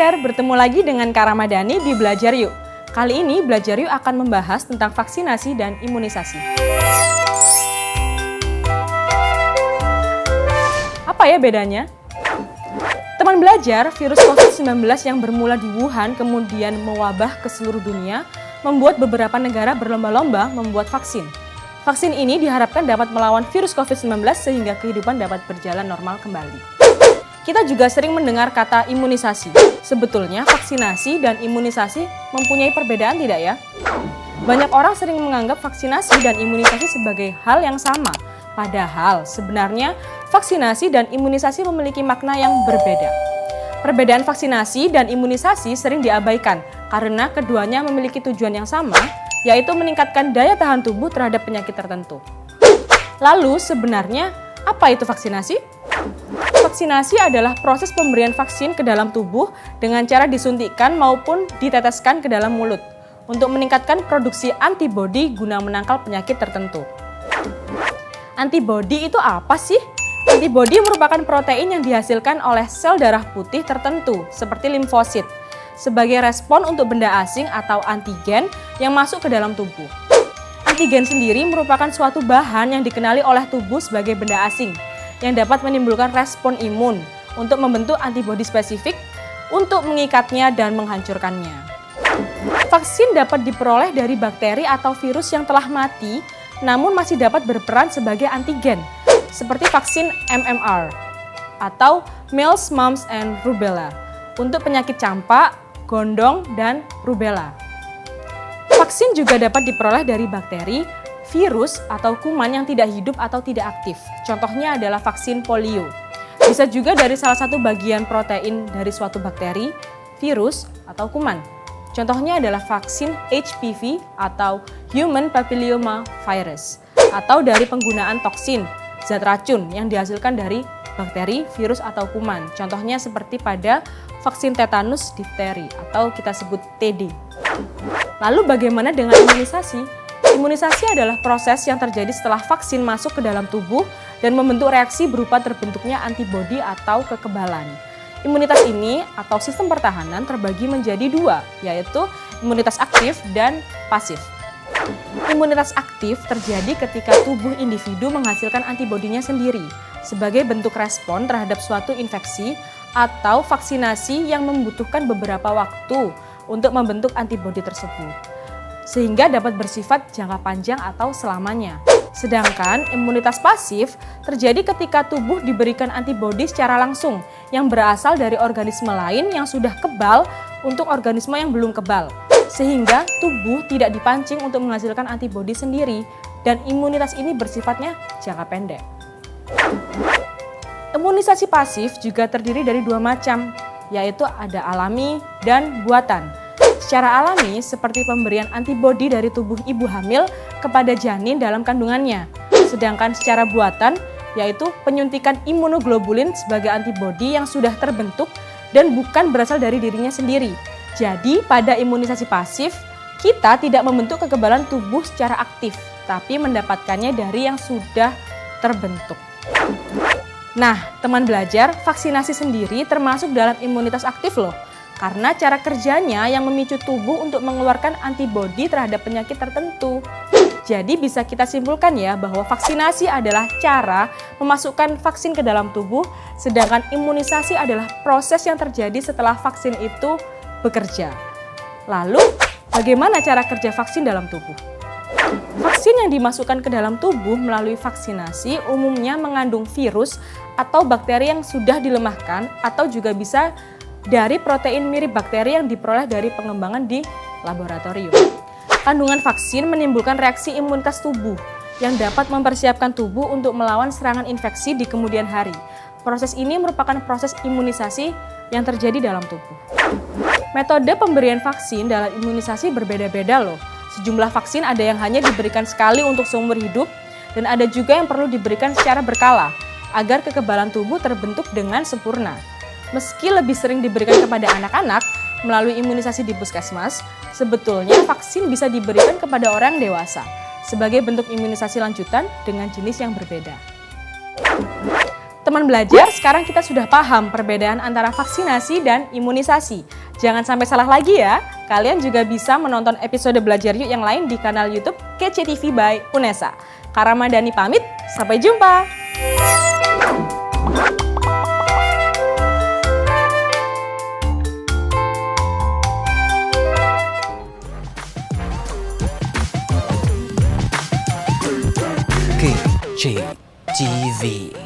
Belajar, bertemu lagi dengan Kak Ramadhani di Belajar Yuk. Kali ini Belajar Yuk akan membahas tentang vaksinasi dan imunisasi. Apa ya bedanya? Teman belajar, virus COVID-19 yang bermula di Wuhan kemudian mewabah ke seluruh dunia, membuat beberapa negara berlomba-lomba membuat vaksin. Vaksin ini diharapkan dapat melawan virus COVID-19 sehingga kehidupan dapat berjalan normal kembali. Kita juga sering mendengar kata imunisasi. Sebetulnya vaksinasi dan imunisasi mempunyai perbedaan tidak ya? Banyak orang sering menganggap vaksinasi dan imunisasi sebagai hal yang sama. Padahal sebenarnya vaksinasi dan imunisasi memiliki makna yang berbeda. Perbedaan vaksinasi dan imunisasi sering diabaikan karena keduanya memiliki tujuan yang sama, yaitu meningkatkan daya tahan tubuh terhadap penyakit tertentu. Lalu sebenarnya apa itu vaksinasi? Vaksinasi adalah proses pemberian vaksin ke dalam tubuh dengan cara disuntikkan maupun diteteskan ke dalam mulut untuk meningkatkan produksi antibodi guna menangkal penyakit tertentu. Antibodi itu apa sih? Antibodi merupakan protein yang dihasilkan oleh sel darah putih tertentu seperti limfosit sebagai respon untuk benda asing atau antigen yang masuk ke dalam tubuh. Antigen sendiri merupakan suatu bahan yang dikenali oleh tubuh sebagai benda asing yang dapat menimbulkan respon imun untuk membentuk antibodi spesifik untuk mengikatnya dan menghancurkannya. Vaksin dapat diperoleh dari bakteri atau virus yang telah mati namun masih dapat berperan sebagai antigen, seperti vaksin MMR atau Measles, Mumps, and Rubella untuk penyakit campak, gondong, dan rubella. Vaksin juga dapat diperoleh dari bakteri, virus, atau kuman yang tidak hidup atau tidak aktif. Contohnya adalah vaksin polio. Bisa juga dari salah satu bagian protein dari suatu bakteri, virus, atau kuman. Contohnya adalah vaksin HPV atau Human Papilloma Virus, atau dari penggunaan toksin, zat racun yang dihasilkan dari bakteri, virus, atau kuman. Contohnya seperti pada vaksin tetanus difteri atau kita sebut TD. Lalu bagaimana dengan imunisasi? Imunisasi adalah proses yang terjadi setelah vaksin masuk ke dalam tubuh dan membentuk reaksi berupa terbentuknya antibodi atau kekebalan. Imunitas ini atau sistem pertahanan terbagi menjadi dua, yaitu imunitas aktif dan pasif. Imunitas aktif terjadi ketika tubuh individu menghasilkan antibodinya sendiri sebagai bentuk respon terhadap suatu infeksi atau vaksinasi yang membutuhkan beberapa waktu untuk membentuk antibodi tersebut, sehingga dapat bersifat jangka panjang atau selamanya. Sedangkan imunitas pasif terjadi ketika tubuh diberikan antibodi secara langsung yang berasal dari organisme lain yang sudah kebal untuk organisme yang belum kebal, sehingga tubuh tidak dipancing untuk menghasilkan antibodi sendiri dan imunitas ini bersifatnya jangka pendek. Imunisasi pasif juga terdiri dari dua macam, yaitu ada alami dan buatan. Secara alami seperti pemberian antibodi dari tubuh ibu hamil kepada janin dalam kandungannya. Sedangkan secara buatan yaitu penyuntikan imunoglobulin sebagai antibodi yang sudah terbentuk dan bukan berasal dari dirinya sendiri. Jadi pada imunisasi pasif kita tidak membentuk kekebalan tubuh secara aktif, tapi mendapatkannya dari yang sudah terbentuk. Nah, teman belajar, vaksinasi sendiri termasuk dalam imunitas aktif loh. Karena cara kerjanya yang memicu tubuh untuk mengeluarkan antibodi terhadap penyakit tertentu. Jadi bisa kita simpulkan ya bahwa vaksinasi adalah cara memasukkan vaksin ke dalam tubuh, sedangkan imunisasi adalah proses yang terjadi setelah vaksin itu bekerja. Lalu, bagaimana cara kerja vaksin dalam tubuh? Vaksin yang dimasukkan ke dalam tubuh melalui vaksinasi umumnya mengandung virus atau bakteri yang sudah dilemahkan atau juga bisa dari protein mirip bakteri yang diperoleh dari pengembangan di laboratorium. Kandungan vaksin menimbulkan reaksi imunitas tubuh yang dapat mempersiapkan tubuh untuk melawan serangan infeksi di kemudian hari. Proses ini merupakan proses imunisasi yang terjadi dalam tubuh. Metode pemberian vaksin dalam imunisasi berbeda-beda loh. Sejumlah vaksin ada yang hanya diberikan sekali untuk seumur hidup dan ada juga yang perlu diberikan secara berkala agar kekebalan tubuh terbentuk dengan sempurna. Meski lebih sering diberikan kepada anak-anak melalui imunisasi di puskesmas, sebetulnya vaksin bisa diberikan kepada orang dewasa sebagai bentuk imunisasi lanjutan dengan jenis yang berbeda. Teman belajar, sekarang kita sudah paham perbedaan antara vaksinasi dan imunisasi. Jangan sampai salah lagi ya. Kalian juga bisa menonton episode Belajar Yuk yang lain di kanal YouTube Kece TV by UNESA. Kak Ramadhani pamit, sampai jumpa. Kece TV.